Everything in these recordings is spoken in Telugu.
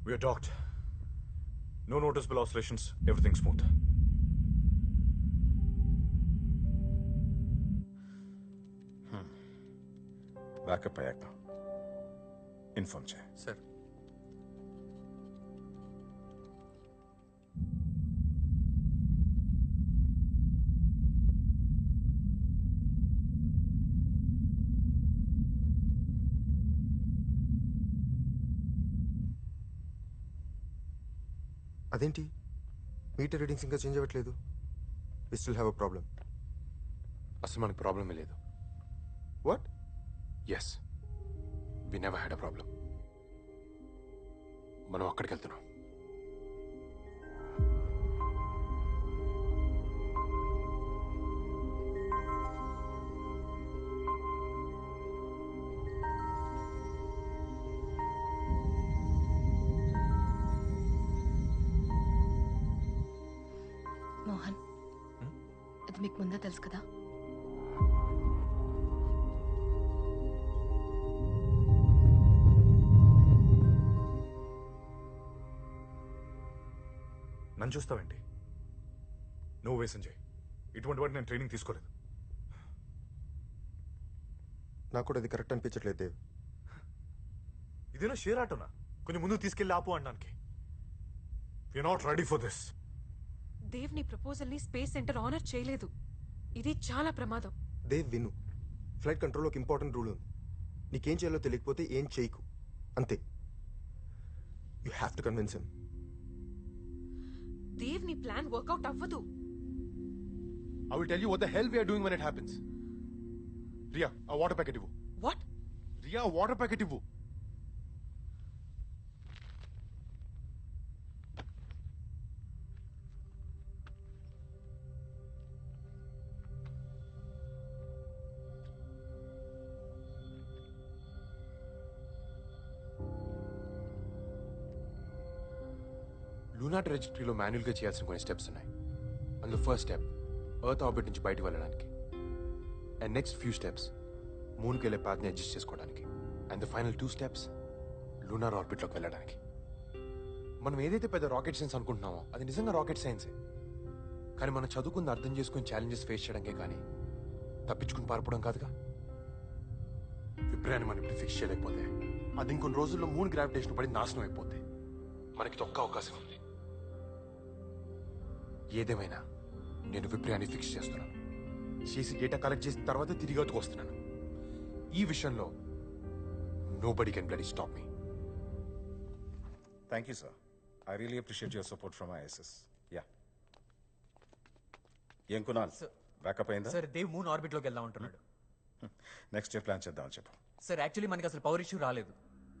We are docked. No noticeable oscillations. Everything smooth. Backup అయ్యాక ఇన్ఫార్మ్ చేయి. సార్. అదేంటి మీటర్ రీడింగ్స్ ఇంకా చేంజ్ అవ్వట్లేదు? We still have a problem. అసలు మనకు ప్రాబ్లమే లేదు. What? Yes, we never had a problem. మనం అక్కడికి వెళ్తున్నాం. మోహన్, ఇది మీకు ముందే తెలుసు కదా? నన్ను చూస్తావేంటి? నువ్వు వే సంజయ్, ఇటువంటి వాటి నేను ట్రైనింగ్ తీసుకోలేదు. నాకు కూడా అది కరెక్ట్ అనిపించట్లేదు దేవ్. ఇదేనా షేర్ ఆటోనా కొంచెం ముందుకు తీసుకెళ్ళి ఆపు అనడానికి? We're not ready for this. Dev నీ ప్రపోజల్ ని స్పేస్ సెంటర్ ఆనర్ చేయలేదు. ఇది చాలా ప్రమాదం. దేవ్ విను, ఫ్లైట్ కంట్రోల్ ఒక ఇంపార్టెంట్ రూల్ ఉంది. నీకేం చేయాలో తెలియకపోతే ఏం చేయకు, అంతే. You have to convince him. Dev నీ ప్లాన్ వర్కౌట్ అవ్వదు. I will tell you what the hell we are doing when it happens. Riya, a water packet ivu. What? Riya, a water packet ivu. Luna ట్రాజెక్టరీలో మాన్యువల్గా చేయాల్సిన కొన్ని స్టెప్స్ ఉన్నాయి. అందులో ఫస్ట్ స్టెప్ ఎర్త్ ఆర్బిట్ నుంచి బయటకు వెళ్ళడానికి, అండ్ నెక్స్ట్ ఫ్యూ స్టెప్స్ మూన్కి వెళ్ళే పాత్ని అడ్జస్ట్ చేసుకోవడానికి, and the final 2 steps lunar ఆర్బిట్లోకి వెళ్ళడానికి. మనం ఏదైతే పెద్ద రాకెట్ సైన్స్ అనుకుంటున్నామో అది నిజంగా రాకెట్ సైన్సే. కానీ మనం చదువుకుంది అర్థం చేసుకుని ఛాలెంజెస్ ఫేస్ చేయడానికే, కానీ తప్పించుకుని పారిపోవడం కాదుగా. విప్రయాన్ని మనం ఇప్పుడు ఫిక్స్ చేయలేకపోతే అది ఇంకొన్ని రోజుల్లో మూన్ గ్రావిటేషన్ పడి నాశనం అయిపోతే మనకి ఒక్క అవకాశం ఉంది. ఏదేమైనా నేను విప్రయాన్ని ఫిక్స్ చేస్తున్నాను. చేసి డేటా కలెక్ట్ చేసిన తర్వాత తిరిగి అవుతూ వస్తున్నాను. ఈ విషయంలో nobody can bloody stop me. Thank you sir. I really appreciate your support from ISS. Yeah, ఏం కునాల్, బ్యాకప్ అయిందా? సార్, దేవ్ మూన్ ఆర్బిట్లోకి వెళ్దాం అంటున్నాడు. నెక్స్ట్ డే ప్లాన్ చేద్దామని చెప్పు. సార్, యాక్చువల్లీ మనకి అసలు పవర్ ఇష్యూ రాలేదు.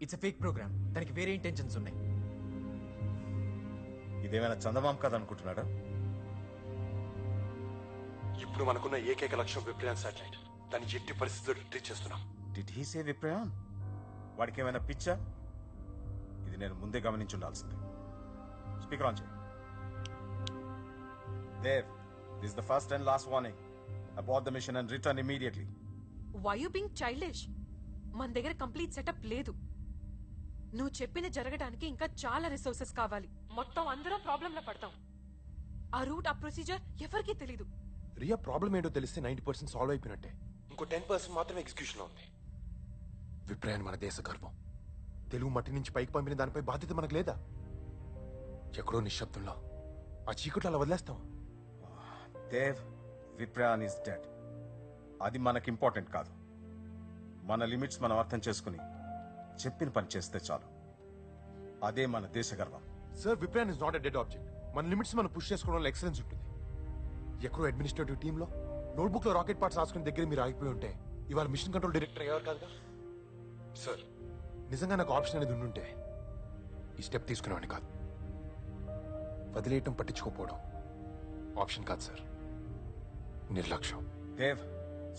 It's a fake programme. దానికి వేరే ఇంటెన్షన్స్ ఉన్నాయి. ఇదేమైనా చందమామ కథ అనుకుంటున్నాడా? ఇప్పుడు మనకున్న ఏకైక లక్ష్యం విప్రయాన్ శాటిలైట్. దాన్ని ఎట్టి పరిస్థితుల్లో రిట్రీట్ చేస్తున్నాం. Did he say విప్రయాన్? వాడికి ఏమైనా పిచ్చా? ఇది నేను ముందే గమనించి ఉండాల్సింది. స్పీకర్ ఆన్ చేయి. Dev, this is the first and last warning. Abort the mission and return immediately. Why you being childish? మన దగ్గర కంప్లీట్ సెటప్ లేదు. నువ్వు చెప్పిన జరగడానికి ఇంకా చాలా రిసోర్సెస్ కావాలి. మొత్తం అందరం ప్రాబ్లంలో పడతాం. ఆ రూట్, ఆ ప్రొసీజర్ ఎవరికీ తెలీదు. రియా ప్రాబ్లం ఏంటో తెలిస్తే 90% సాల్వ్ అయిపోయినట్టే. ఇంకో 10% మాత్రమే ఎగ్జిక్యూషన్ లో ఉంది. విప్రయాన్ మన దేశ గర్వం. తెలుగు మట్టి నుంచి పైకి పంపిన దానిపై బాధ్యత మనకు లేదా? ఎక్కడో నిశ్శబ్దంలో ఆ చీకట్లో అలా వదిలేస్తాం. Dev, విప్రయాన్ is dead. అది మనకి ఇంపార్టెంట్ కాదు. మన లిమిట్స్ మనం అర్థం చేసుకుని చెప్పిన పని చేస్తే చాలు. అదే మన దేశ గర్వం. Sir, విప్రయాన్ is not a dead object. మన లిమిట్స్ మనం పుష్ చేసుకోవడంలో ఎక్సలెన్స్ ఉంటుంది. ఎక్కడో అడ్మినిస్ట్రేటివ్ టీంలో నోట్బుక్ లో రాకెట్ పార్ట్స్ రాసుకునే దగ్గర మీరు ఆగిపోయి ఉంటే ఇవాళ మిషన్ కంట్రోల్ డైరెక్టర్ అయ్యారు కాదుగా. సార్, నిజంగా నాకు ఆప్షన్ అనేది ఉండుంటే ఈ స్టెప్ తీసుకునేవాడిని కాదు. వదిలేయటం, పట్టించుకోపోవడం ఆప్షన్ కాదు సార్, నిర్లక్ష్యం. Dev,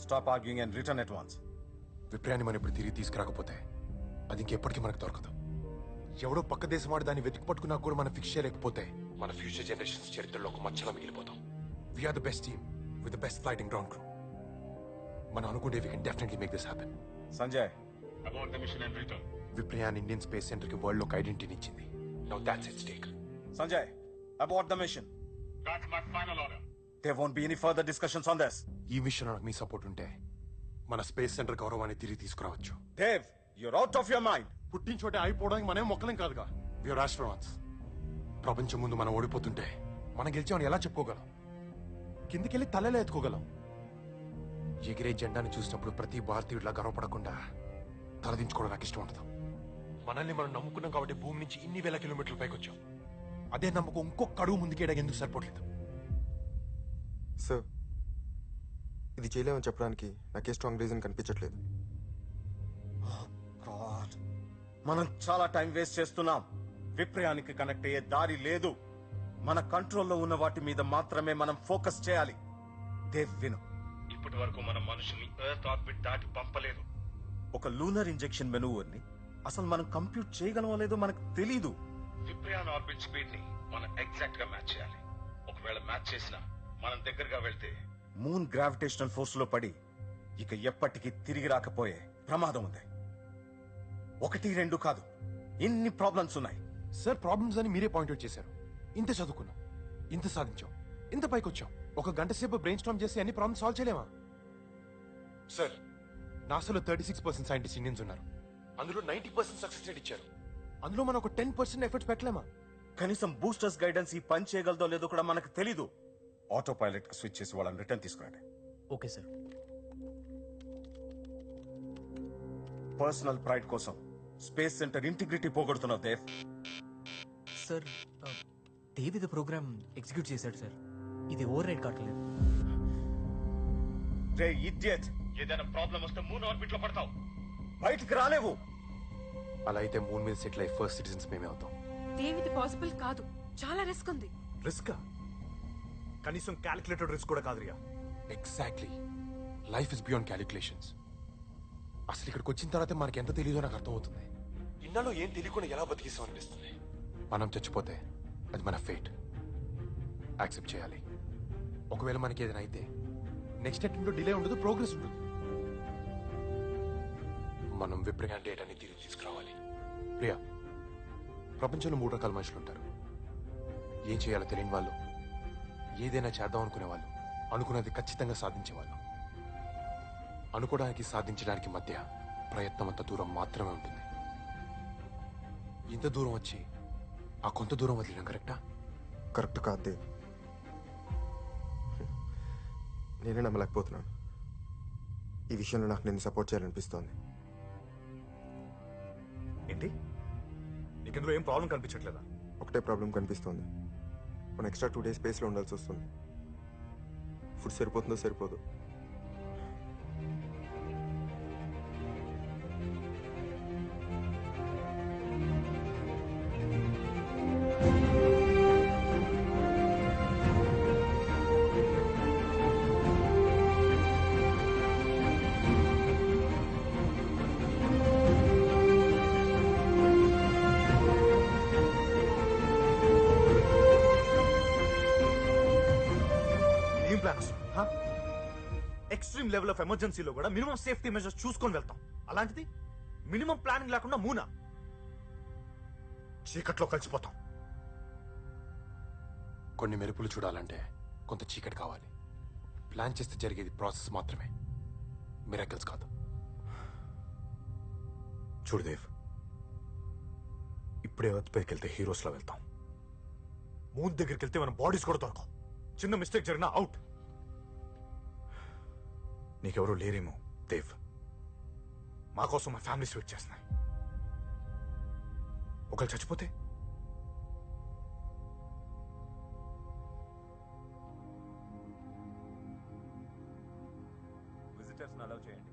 stop arguing and return at once. విప్రయాన్ని మనం ఇప్పుడు తిరిగి తీసుకురాకపోతే అది ఇంకెప్పటికీ మనకు దొరకదు. ఎవడో పక్క దేశం వాడు దాన్ని వెతికి పట్టుకున్నా కూడా మనం ఫిక్స్ చేయలేకపోతే మన ఫ్యూచర్ జనరేషన్స్ చరిత్రలో ఒక మచ్చలా మిగిలిపోతాం. We're the best team with the best flighting ground crew. మనం అనుకుంటే we can definitely make this happen. Sanjay, about the mission and return. Vipryaan Indian space centre కి వరల్డ్ లో ఒక ఐడెంటిటీ ఇచ్చింది. Now that's it stake. Sanjay, about the mission. That's my final order. There won't be any further discussions on this. ఈ విషయంలో నాకు మీ సపోర్ట్ ఉంటే మన స్పేస్ సెంటర్ గౌరవాన్ని తిరిగి తీసుకురావచ్చు. Dev, you're out of your mind. పుట్టిన చోటే అయిపోవడానికి మనమే మొక్కలేం కాదుగా. We're astronauts. ప్రపంచం ముందు మనం ఓడిపోతుంటే మనం గెలిచామని ఎలా చెప్పుకోగలం? కిందికెళ్ళి తలెలా ఎత్తుకోగలం? ఎగిరే జెండాని చూసినప్పుడు ప్రతి భారతీయుడిలా గర్వపడకుండా తలదించుకోవడం నాకు ఇష్టం ఉండదు. మనల్ని మనం నమ్ముకున్నాం కాబట్టి భూమి నుంచి ఇన్ని వేల కిలోమీటర్ల పైకి వచ్చాం. అదే నమ్మకం ఇంకొక అడుగు ముందుకేయడానికి ఎందుకు సరిపోవట్లేదు? సార్, ఇది చేయలేమని చెప్పడానికి నాకే స్ట్రాంగ్ రీజన్ కనిపించట్లేదు. God, మనం చాలా టైం వేస్ట్ చేస్తున్నాం. విప్రయానికి కనెక్ట్ అయ్యే దారి లేదు. మన కంట్రోల్లో ఉన్న వాటి మీద మాత్రమే మనం ఫోకస్ చేయాలి. దేవ్, విను. ఇప్పటి వరకు మన మనుషుల్ని ఎర్త్ ఆర్బిట్ దాటి పంపలేదు. ఒక లూనర్ ఇంజెక్షన్ మెనూవర్ని అసలు మనం కంప్యూట్ చేయగలమో లేదో మనకు తెలీదు. విప్రయాన్ ఆర్బిట్ స్పీడ్ ని మనం ఎగ్జాక్ట్ గా మ్యాచ్ చేయాలి. ఒకవేళ మ్యాచ్ చేసినా మనం దగ్గరగా వెళ్తే మూన్ గ్రావిటేషనల్ ఫోర్స్ లో పడి ఇక ఎప్పటికీ తిరిగి రాకపోయే ప్రమాదం ఉంది. 1, 2 కాదు, ఎన్ని ప్రాబ్లమ్స్ ఉన్నాయి. సార్, ప్రాబ్లమ్స్ అని మీరే పాయింట్అవుట్ చేశారు. ఇంత చదువుకున్నాం, ఇంత సాధించాం, ఇంత పైకి వచ్చాం. ఒక గంట సేపు బ్రెయిన్ స్టార్మ్ చేసి అన్ని ప్రాబ్లమ్స్ సాల్వ్ చేయలేమా? సార్, నాసాలో 36% సైంటిస్ట్ ఇండియన్స్ ఉన్నారు. అందులో 90% సక్సెస్ రేట్ ఇచ్చారు. అందులో మనం ఒక 10% ఎఫర్ట్స్ పెట్టలేమా? కనీసం బూస్టర్స్ గైడెన్స్ ఈ పని చేయగలదో లేదో కూడా మనకు తెలీదు. ఆటో పైలట్ కి స్విచ్ చేసి వాళ్ళని రిటర్న్ తీసుకురండి. Okay sir. పర్సనల్ ప్రైడ్ కోసం స్పేస్ సెంటర్ ఇంటిగ్రిటీ పోగొడుతున్నావు దేవ్. సార్, దేవ్ ఇది ప్రోగ్రామ్ ఎగ్జిక్యూట్ చేశాడు సార్. ఇది ఓవర్ రైడ్ కావట్లేదు. రే ఇడియట్, ఏదైనా ప్రాబ్లం వస్తే మూన్ ఆర్బిట్ లో పడతావు. బయటికి రాలేవు. అలా అయితే మూన్ మీద సెటిల్ అయ్యి ఫస్ట్ సిటిజన్స్ మేమే అవుతాం. దేవిది పాసిబుల్ కాదు. చాలా రిస్క్ ఉంది. రిస్క్? కనీసం క్యాలిక్యులేటెడ్ రిస్క్ కూడా కాదు Riya. Exactly. Life is beyond calculations. అసలు ఇక్కడికి వచ్చిన తర్వాత మనకి ఎంత తెలియదో నాకు అర్థమవుతుంది. ఇన్నాళ్ళు ఏం తెలియకుండా ఎలా బతికిస్తాం అనిపిస్తుంది. మనం చచ్చిపోతే అది మన ఫేట్. యాక్సెప్ట్ చేయాలి. ఒకవేళ మనకి ఏదైనా అయితే నెక్స్ట్ అటెంప్ట్లో డిలే ఉండదు, ప్రోగ్రెస్ ఉంటుంది. మనం విప్రయాన్ డేటాని తిరిగి తీసుకురావాలి. ప్రియా, ప్రపంచంలో 3 రకాల మనుషులు ఉంటారు. ఏం చేయాలో తెలియని వాళ్ళు, ఏదైనా చేద్దాం అనుకునే వాళ్ళు, అనుకున్నది ఖచ్చితంగా సాధించేవాళ్ళు. అనుకోవడానికి సాధించడానికి మధ్య ప్రయత్నం అంత దూరం మాత్రమే ఉంటుంది. ఇంత దూరం వచ్చి ఆ కొంత దూరం వదిలేయడం కరెక్టా? కరెక్ట్ కాదు దేవ్. నేనే నమ్మలేకపోతున్నాను. ఈ విషయంలో నాకు నేను సపోర్ట్ చేయాలనిపిస్తోంది. ఏంటి? నీకెందులో ఏం ప్రాబ్లం కనిపించట్లేదా? ఒకటే ప్రాబ్లం కనిపిస్తోంది. మనం ఎక్స్ట్రా 2 days స్పేస్లో ఉండాల్సి వస్తుంది. ఫుడ్ సరిపోతుందో సరిపోదు. ప్లాన్ ఎక్స్ట్రీమ్ లెవెల్ ఆఫ్ ఎమర్జెన్సీలో కూడా మినిమం సేఫ్టీ మెజర్స్ చూసుకొని వెళ్తాం. అలాంటిది మినిమం ప్లానింగ్ లేకుండా మూనా చీకట్లో కలిసిపోతాం. కొన్ని మెరుపులు చూడాలంటే కొంత చీకటి కావాలి. ప్లాన్ చేస్తే జరిగేది ప్రాసెస్ మాత్రమే, మిరాకిల్స్ కాదు. చూడు దేవ్, ఇప్పుడే ఎర్త్ పైకి వెళ్తే హీరోస్ లా వెళ్తాం. మూన్ దగ్గరికి వెళ్తే మన బాడీస్ కూడా దొరకవు. చిన్న మిస్టేక్ జరిగినా అవుట్. నీకెవరూ లేరేమో దేవ్, మా కోసం మా ఫ్యామిలీస్ వెయిట్ చేస్తున్నాయి. ఒకళ్ళు చచ్చిపోతే విజిటర్స్ అలౌ చేయండి.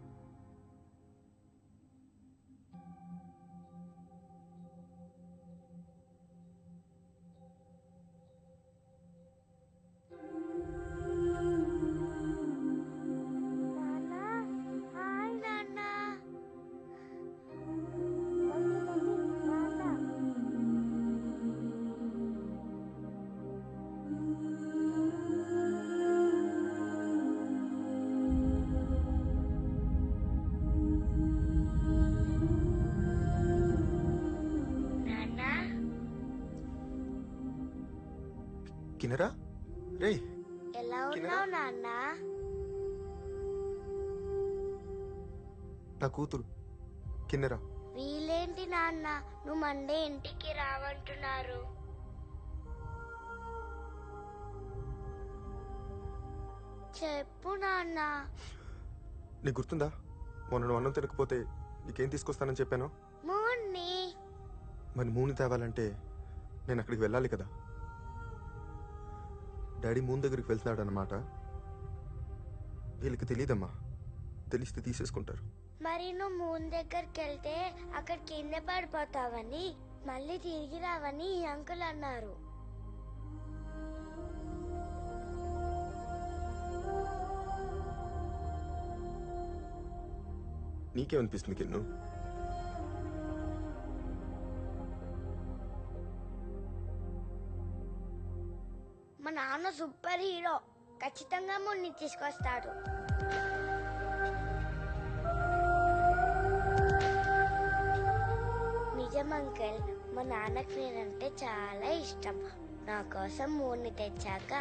కిన్నెరా రే, ఎలా ఉన్నావు నాన్న? నా కూతురు కిన్నెరా. వీలేంటి నాన్న, నువ్వు మండే ఇంటికి రావంటున్నారు. చెప్పు నాన్న. నీకు గుర్తుందా మొన్న నువ్వు అన్నం తినకపోతే నీకేం తీసుకొస్తానని చెప్పాను? మూన్ని. మరి మూని తేవాలంటే నేను అక్కడికి వెళ్ళాలి కదా. డాడీ మూన్ దగ్గరికి వెళ్తున్నాడు అన్నమాట. వీళ్ళకి తెలియదమ్మా, తెలిస్తే తీసేసుకుంటారు. మరి నువ్వు మూన్ దగ్గరికి వెళ్తే అక్కడ కింద పడిపోతావని, మళ్ళీ తిరిగి రావని ఈ అంకుల్ అన్నారు. నీకేమనిపిస్తుంది కిన్ను? మా నాన్న సూపర్ హీరో, ఖచ్చితంగా మున్ని తీసుకొస్తాడు. నిజం అంకుల్, మా నాన్నకి నేనంటే చాలా ఇష్టం. నా కోసం మూన్ని తెచ్చాక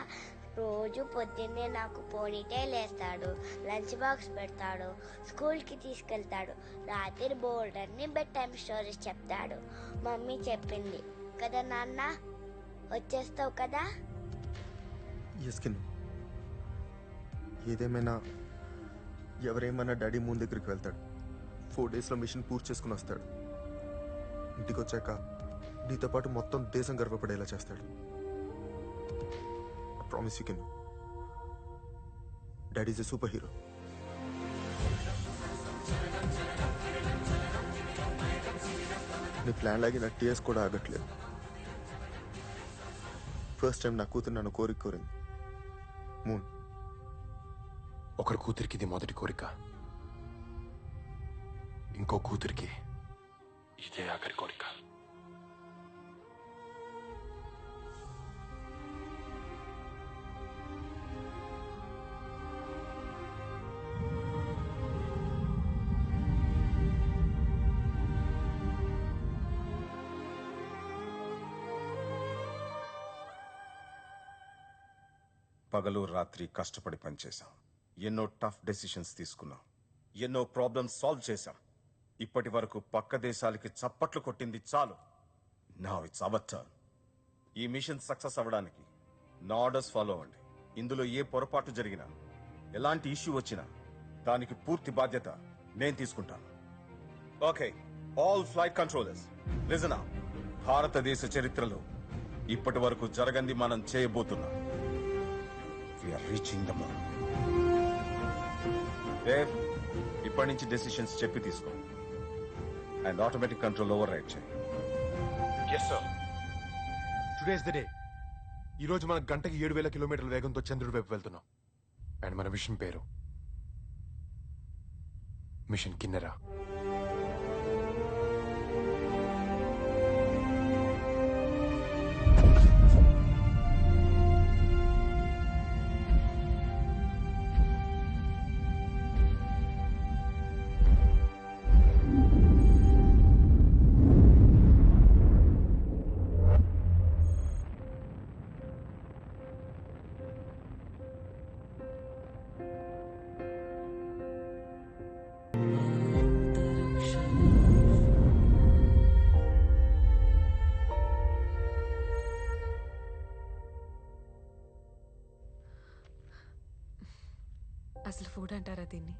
రోజు పొద్దున్నే నాకు పోనీటైల్ వేస్తాడు, లంచ్ బాక్స్ పెడతాడు, స్కూల్కి తీసుకెళ్తాడు, రాత్రి బోర్డ్ అన్ని బెడ్ టైమ్ స్టోరీస్ చెప్తాడు. మమ్మీ చెప్పింది కదా నాన్న, వచ్చేస్తావు కదా? ఎస్కిన్, ఏదేమైనా ఎవరేమన్నా డాడీ మూన్ దగ్గరికి వెళ్తాడు. 4 డేస్లో మిషన్ పూర్తి చేసుకుని వస్తాడు. ఇంటికి వచ్చాక నీతో పాటు మొత్తం దేశం గర్వపడేలా చేస్తాడు. Promise you kid, daddy is a superhero. నీ ప్లాన్ లాగి నా టీఎస్ కూడా ఆగట్లేదు. ఫస్ట్ టైం నా కూతురు నన్ను కోరింది. మూన్, ఒకరి కూతురికి ఇది మొదటి కోరిక, ఇంకో కూతురికి ఇదే ఆఖరి కోరిక. పగలు రాత్రి కష్టపడి పనిచేశాం. ఎన్నో టఫ్ డెసిషన్స్ తీసుకున్నాం. ఎన్నో ప్రాబ్లమ్స్ సాల్వ్ చేశాం. ఇప్పటి వరకు పక్క దేశాలకి చప్పట్లు కొట్టింది చాలు. Now it's our turn. ఈ మిషన్ సక్సెస్ అవ్వడానికి నా ఆర్డర్స్ ఫాలో అవ్వండి. ఇందులో ఏ పొరపాటు జరిగినా, ఎలాంటి ఇష్యూ వచ్చినా దానికి పూర్తి బాధ్యత నేను తీసుకుంటాను. Okay, all flight controllers listen up. భారతదేశ చరిత్రలో ఇప్పటి వరకు జరగంది మనం చేయబోతున్నాం. We are reaching the moon. Dev, ఇప్పటి నుంచి డెసిషన్స్ చెప్పి తీసుకో. And automatic control override చేయి. Yes sir. Today's the day. ఈరోజు మనం గంటకి 7,000 కిలోమీటర్ల వేగంతో చంద్రుడి వైపు వెళ్తున్నాం. అండ్ మన మిషన్ పేరు మిషన్ కిన్నెరా. అసలు ఫుడ్ అంటారా దీన్ని?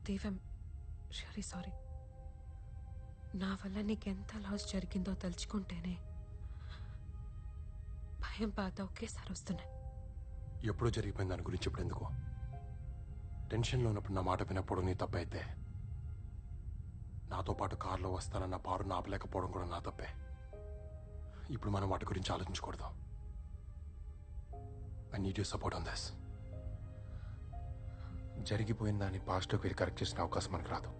దేవం, రియలీ సారీ. నా వల్ల నీకెంత లాస్ జరిగిందో తలుచుకుంటేనే భయం, బాధ ఒకేసారి వస్తున్నాయి. ఎప్పుడో జరిగిపోయింది దాని గురించి ఇప్పుడు ఎందుకు? టెన్షన్లో ఉన్నప్పుడు నా మాట వినప్పుడు నీ తప్పైతే, నాతో పాటు కారులో వస్తానన్న పారు ఆపలేకపోవడం కూడా నా తప్పే. ఇప్పుడు మనం వాటి గురించి ఆలోచించకూడదు. I need you support on this. జరిగిపోయిన దాన్ని పాస్ట్లోకి వెళ్ళి కరెక్ట్ చేసిన అవకాశం మనకు రాదు.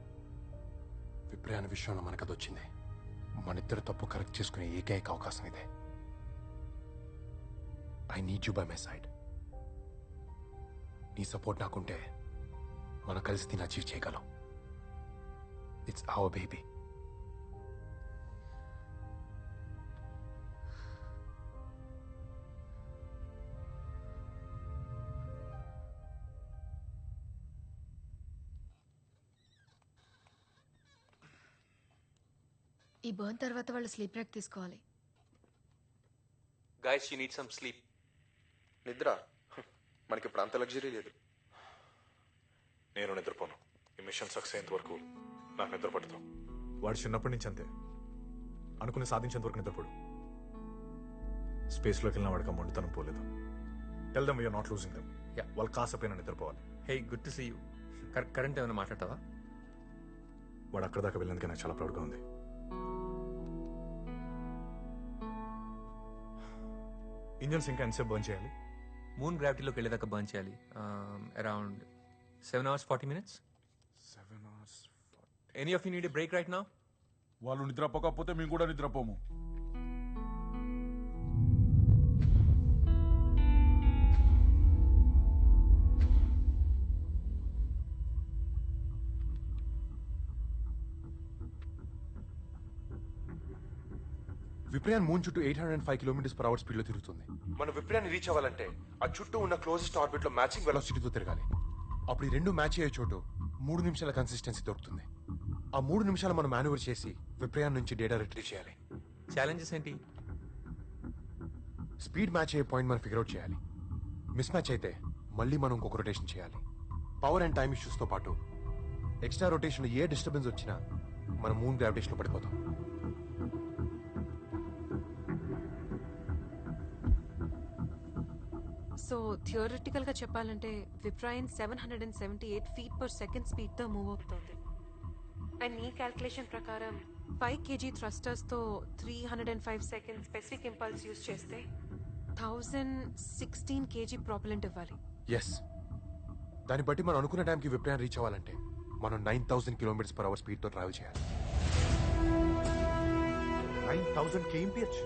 విప్రయాణ విషయంలో మనకు అది వచ్చింది. మన ఇద్దరు తప్పు కరెక్ట్ చేసుకునే ఏకైక అవకాశం ఇదే. I need you by my side. నీ సపోర్ట్ నాకుంటే మనం కలిసి దీన్ని అచీవ్ చేయగలం. It's our baby. ఈ బర్న్ తర్వాత వాళ్ళు స్లీప్ బ్రేక్ తీసుకోవాలి. Guys, you need some sleep. నిద్ర మనకి ఇప్పుడు అంత లగ్జరీ లేదు. నేను నిద్రపోను. ఈ మిషన్ సక్సెస్ అయ్యేంత వరకు నాకు నిద్ర పడదు. వాడు చిన్నప్పటి నుంచి అంతే. అనుకుని సాధించేంత వరకు నిద్రపోడు. స్పేస్లోకి వెళ్ళిన వాడికి మొండితనం పోలేదు. Tell them we're not losing them. వాళ్ళు కాసపోయినా నిద్రపోవాలి. Hey, good to see you. Current ఏమైనా మాట్లాడతావా? వాడు అక్కడ దాకా వెళ్ళినందుకే నాకు చాలా ప్రౌడ్గా ఉంది. ఇంజన్స్ ఇంకా ఎంతసేపు బర్న్ చేయాలి? మూన్ గ్రావిటీలోకి వెళ్ళేదాకా బర్న్ చేయాలి. Around 7 hours 40 minutes. 7 hours. Any of you need a break right now? వాళ్ళు నిద్రపోకపోతే మేము కూడా నిద్రపోము. విప్రయాన్ మూన్ చుట్టూ 805 km/h స్పీడ్లో తిరుగుతుంది. మనం విప్రయాన్ని రీచ్ అవ్వాలంటే ఆ చుట్టూ ఉన్న క్లోజెస్ట్ ఆర్బిట్లో మ్యాచింగ్ వెలాసిటీతో తిరగాలి. అప్పుడు ఈ రెండు మ్యాచ్ అయ్యే చోటు 3 నిమిషాల కన్సిస్టెన్సీ దొరుకుతుంది. ఆ 3 నిమిషాలు మనం మాన్యువర్ చేసి విప్రయాన్ నుంచి డేటా రిట్రీవ్ చేయాలి. ఛాలెంజెస్ ఏంటి? స్పీడ్ మ్యాచ్ అయ్యే పాయింట్ మనం ఫిగర్ అవుట్ చేయాలి. మిస్ మ్యాచ్ అయితే మళ్ళీ మనం ఇంకొక రొటేషన్ చేయాలి. పవర్ అండ్ టైమ్ ఇష్యూస్తో పాటు ఎక్స్ట్రా రొటేషన్లో ఏ డిస్టర్బెన్స్ వచ్చినా మనం మూన్ గ్రావిటేషన్లో పడిపోతాం. సో థియరిటికల్ గా చెప్పాలంటే విప్రాయన్ 778 feet/second స్పీడ్ తో మూవ్ అవుతుంది. అండ్ నీ క్యాల్కులేషన్ ప్రకారం 5 kg థ్రస్టర్స్ తో 305 seconds స్పెసిఫిక్ ఇంపల్స్ యూజ్ చేస్తే 1016 kg ప్రాపెలెంట్ ఇవ్వాలి. ఎస్, దాన్ని బట్టి మనం అనుకున్న టైంకి విప్రయాన్ రీచ్ అవ్వాలంటే మనం 9000 km/h స్పీడ్తో ట్రావెల్ చేయాలి. 9000 kmph?